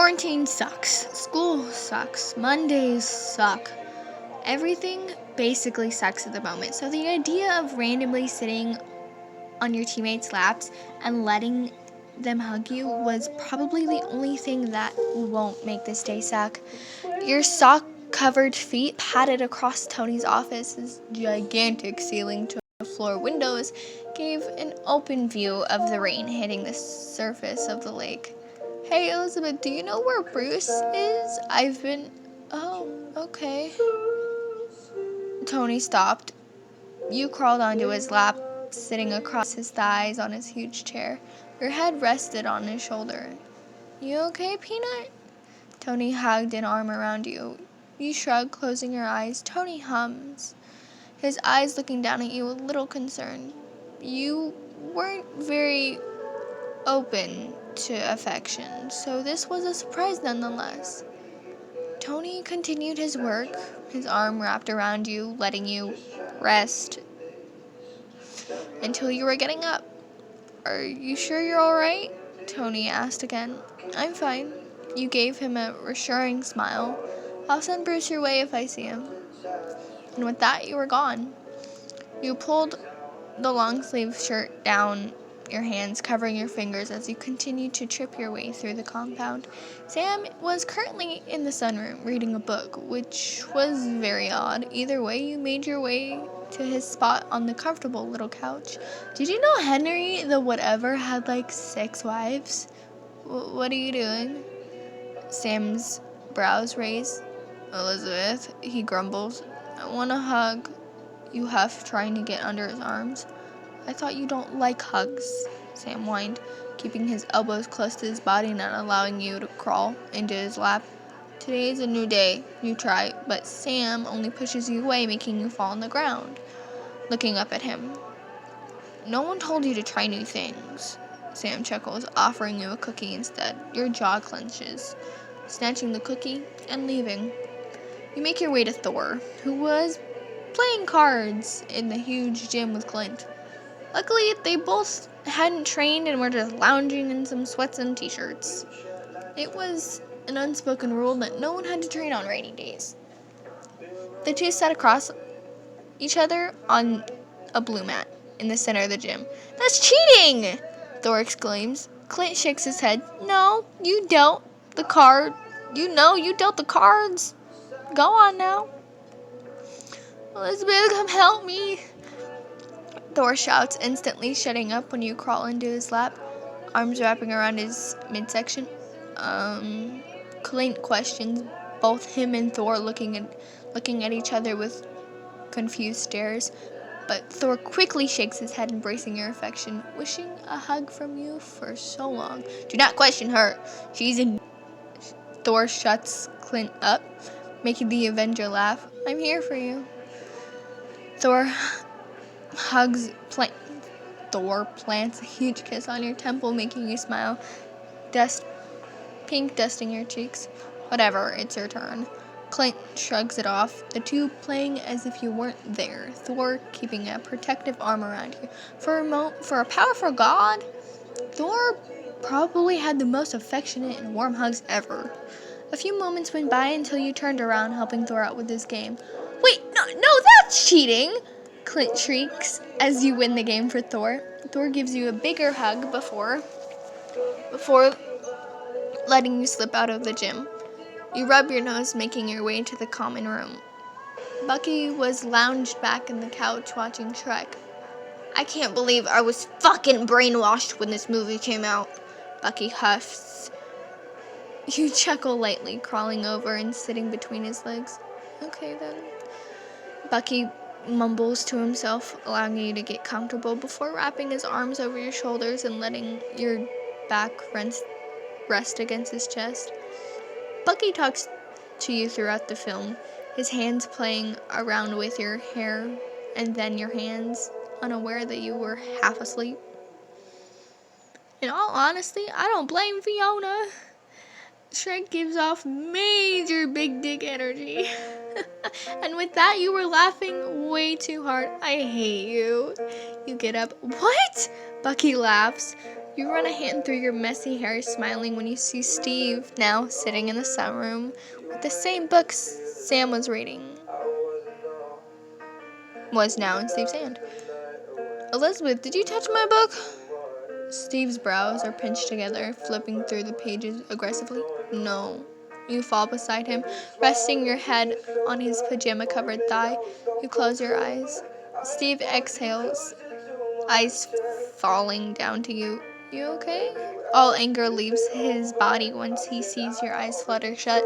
Quarantine sucks. School sucks. Mondays suck. Everything basically sucks at the moment. So the idea of randomly sitting on your teammates' laps and letting them hug you was probably the only thing that won't make this day suck. Your sock-covered feet padded across Tony's office's gigantic ceiling to floor windows gave an open view of the rain hitting the surface of the lake. Hey, Elizabeth, do you know where Bruce is? Oh, okay. Tony stopped. You crawled onto his lap, sitting across his thighs on his huge chair. Your head rested on his shoulder. You okay, Peanut? Tony hugged an arm around you. You shrugged, closing your eyes. Tony hums, his eyes looking down at you a little concerned. You weren't very open to affection, so this was a surprise nonetheless. Tony continued his work, his arm wrapped around you, letting you rest until you were getting up. Are you sure you're all right? Tony asked again. I'm fine. You gave him a reassuring smile. I'll send Bruce your way if I see him. And with that, you were gone. You pulled the long-sleeved shirt down your hands, covering your fingers as you continued to trip your way through the compound. Sam was currently in the sunroom reading a book, which was very odd. Either way, you made your way to his spot on the comfortable little couch. Did you know Henry the whatever had like 6 wives? What are you doing? Sam's brows raised. Elizabeth, he grumbles. I want a hug. You huff, trying to get under his arms. I thought you don't like hugs, Sam whined, keeping his elbows close to his body and not allowing you to crawl into his lap. Today is a new day, you try, but Sam only pushes you away, making you fall on the ground, looking up at him. No one told you to try new things, Sam chuckles, offering you a cookie instead. Your jaw clenches, snatching the cookie and leaving. You make your way to Thor, who was playing cards in the huge gym with Clint. Luckily, they both hadn't trained and were just lounging in some sweats and t-shirts. It was an unspoken rule that no one had to train on rainy days. The two sat across each other on a blue mat in the center of the gym. That's cheating! Thor exclaims. Clint shakes his head. No, you dealt the card. You dealt the cards. Go on now. Elizabeth, come help me. Thor shouts, instantly shutting up when you crawl into his lap, arms wrapping around his midsection. Clint questions, both him and Thor looking at each other with confused stares. But Thor quickly shakes his head, embracing your affection, wishing a hug from you for so long. Do not question her. She's in. Thor shuts Clint up, making the Avenger laugh. I'm here for you. Thor plants a huge kiss on your temple, making you smile. Pink dusting your cheeks. Whatever, it's your turn. Clint shrugs it off, the two playing as if you weren't there, Thor keeping a protective arm around you. For a powerful god, Thor probably had the most affectionate and warm hugs ever. A few moments went by until you turned around, helping Thor out with his game. Wait, no, that's cheating! Clint shrieks as you win the game for Thor. Thor gives you a bigger hug before letting you slip out of the gym. You rub your nose, making your way to the common room. Bucky was lounged back in the couch watching Shrek. I can't believe I was fucking brainwashed when this movie came out. Bucky huffs. You chuckle lightly, crawling over and sitting between his legs. Okay then. Bucky mumbles to himself, allowing you to get comfortable before wrapping his arms over your shoulders and letting your back rest against his chest. Bucky talks to you throughout the film, his hands playing around with your hair and then your hands, unaware that you were half asleep. In all honesty, I don't blame Fiona. Shrek gives off major big dick energy. And with that, you were laughing way too hard. I hate you. You get up. What? Bucky laughs. You run a hand through your messy hair, smiling when you see Steve, now sitting in the sunroom, with the same books Sam was reading. Was now in Steve's hand. Elizabeth, did you touch my book? Steve's brows are pinched together, flipping through the pages aggressively. No. You fall beside him, resting your head on his pajama-covered thigh. You close your eyes. Steve exhales, eyes falling down to you. You okay? All anger leaves his body once he sees your eyes flutter shut.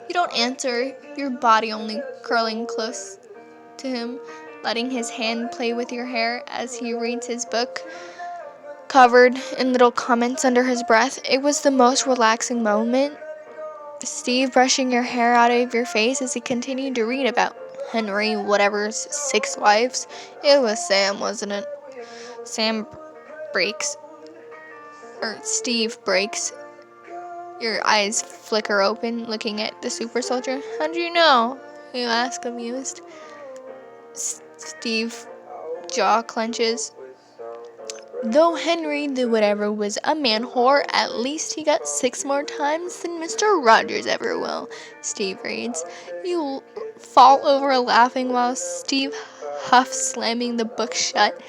You don't answer, your body only curling close to him, letting his hand play with your hair as he reads his book, covered in little comments under his breath. It was the most relaxing moment. Steve brushing your hair out of your face as he continued to read about Henry whatever's 6 wives. It was Sam, wasn't it? Steve breaks. Your eyes flicker open, looking at the super soldier. How do you know? You ask, amused. Steve jaw clenches. Though Henry the whatever was a man whore, at least he got 6 more times than Mr. Rogers ever will, Steve reads. You fall over laughing while Steve huffs, slamming the book shut.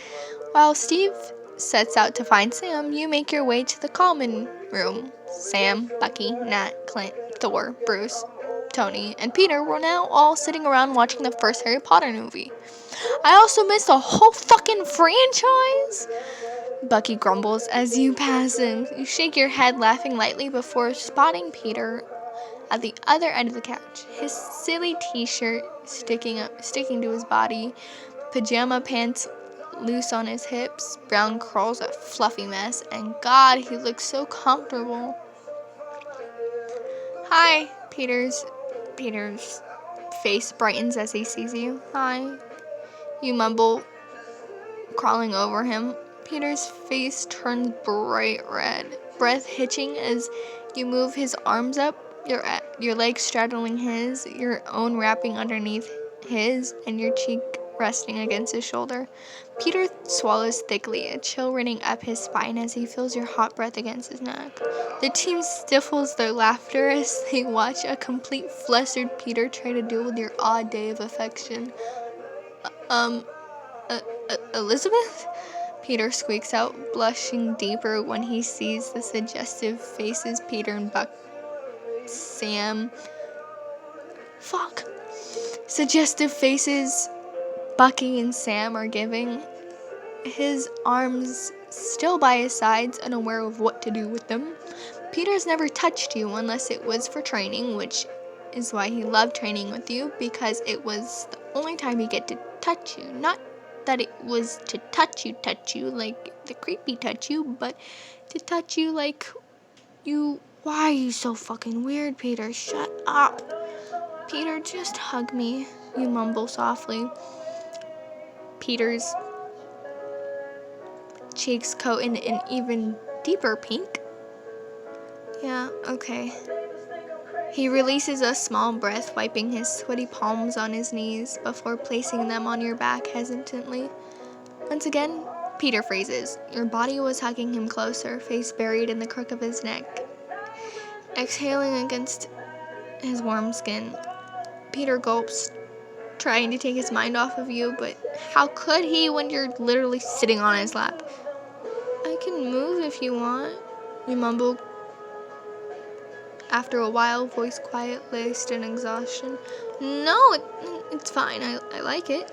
While Steve sets out to find Sam, you make your way to the common room. Sam, Bucky, Nat, Clint, Thor, Bruce, Tony, and Peter were now all sitting around watching the first Harry Potter movie. I also missed a whole fucking franchise, Bucky grumbles as you pass him. You shake your head, laughing lightly, before spotting Peter at the other end of the couch. His silly t-shirt sticking to his body, pajama pants loose on his hips, brown curls a fluffy mess, and God, he looks so comfortable. Hi, Peter's face brightens as he sees you. Hi, you mumble, crawling over him. Peter's face turns bright red, breath hitching as you move his arms up, your legs straddling his, your own wrapping underneath his, and your cheek resting against his shoulder. Peter swallows thickly, a chill running up his spine as he feels your hot breath against his neck. The team stifles their laughter as they watch a complete flustered Peter try to deal with your odd day of affection. Elizabeth? Peter squeaks out, blushing deeper when he sees the suggestive faces Peter and Suggestive faces Bucky and Sam are giving. His arms still by his sides, unaware of what to do with them. Peter's never touched you unless it was for training, which is why he loved training with you, because it was the only time he get to touch you. Not that it was to touch you, like the creepy touch you, but to touch you like you... Why are you so fucking weird, Peter? Shut up. Peter, just hug me, you mumble softly. Peter's cheeks coat in an even deeper pink. Yeah, okay. He releases a small breath, wiping his sweaty palms on his knees before placing them on your back hesitantly. Once again, Peter freezes. Your body was hugging him closer, face buried in the crook of his neck, exhaling against his warm skin. Peter gulps, trying to take his mind off of you, but how could he when you're literally sitting on his lap? I can move if you want, you mumble. After a while, voice quiet, laced in exhaustion. No, it's fine. I like it.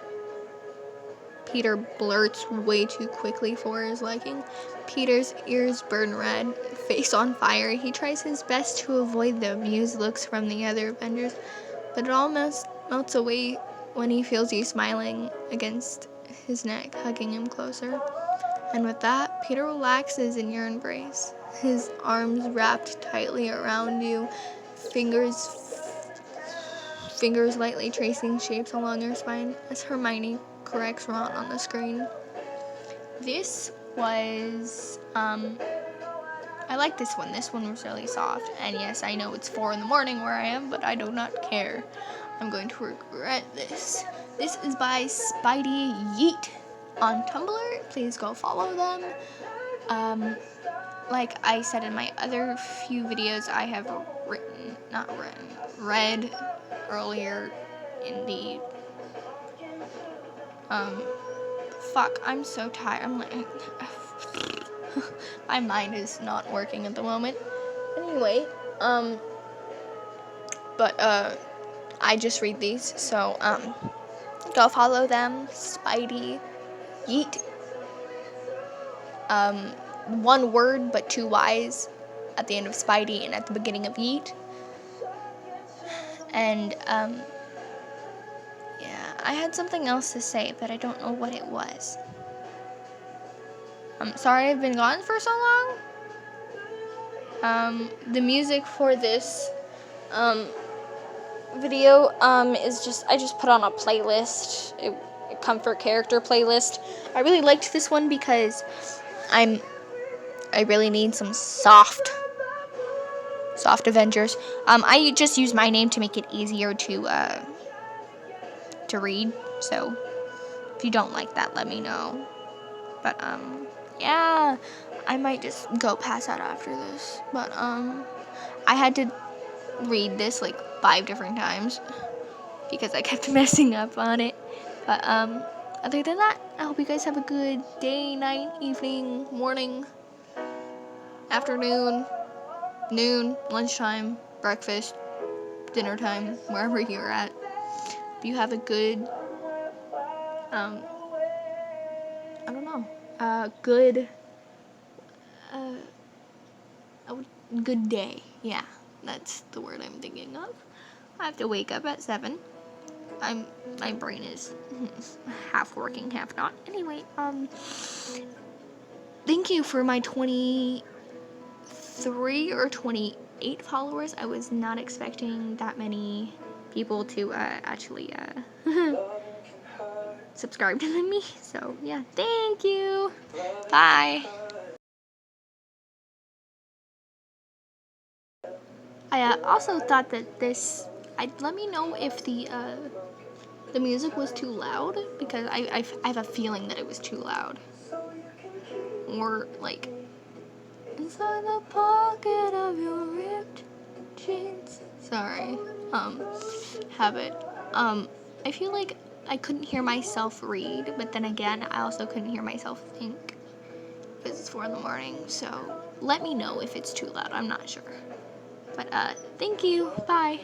Peter blurts way too quickly for his liking. Peter's ears burn red, face on fire. He tries his best to avoid the amused looks from the other Avengers, but it almost melts away when he feels you smiling against his neck, hugging him closer. And with that, Peter relaxes in your embrace, his arms wrapped tightly around you, fingers lightly tracing shapes along your spine as Hermione corrects Ron on the screen. This was, I like this one. This one was really soft. And yes, I know it's 4 a.m. where I am, but I do not care. I'm going to regret this. This is by spideyyeet on Tumblr. Please go follow them. like I said in my other few videos, I have read earlier in the, fuck, I'm so tired. I'm like, my mind is not working at the moment. Anyway, but, I just read these, so, go follow them, spideyyeet. One word, but 2 Y's at the end of Spidey and at the beginning of Yeet. And, yeah, I had something else to say, but I don't know what it was. I'm sorry I've been gone for so long. The music for this, video, is I just put on a playlist, a comfort character playlist. I really liked this one because I really need some soft Avengers. I just use my name to make it easier to read. So if you don't like that, let me know. But yeah, I might just go pass out after this. But I had to read this like 5 different times because I kept messing up on it. But other than that, I hope you guys have a good day, night, evening, morning, afternoon, noon, lunchtime, breakfast, dinner time, wherever you're at. If you have a good, I don't know, good day. Yeah, that's the word I'm thinking of. I have to wake up at 7. My brain is half working, half not. Anyway, thank you for my 23 or 28 followers. I was not expecting that many people to actually subscribe to me. So yeah, thank you. Bye. I also thought that this. Let me know if the music was too loud, because I have a feeling that it was too loud. Or like inside the pocket of your ripped jeans. Sorry. Habit. I feel like I couldn't hear myself read, but then again, I also couldn't hear myself think because it's 4 a.m. So let me know if it's too loud. I'm not sure. But thank you. Bye.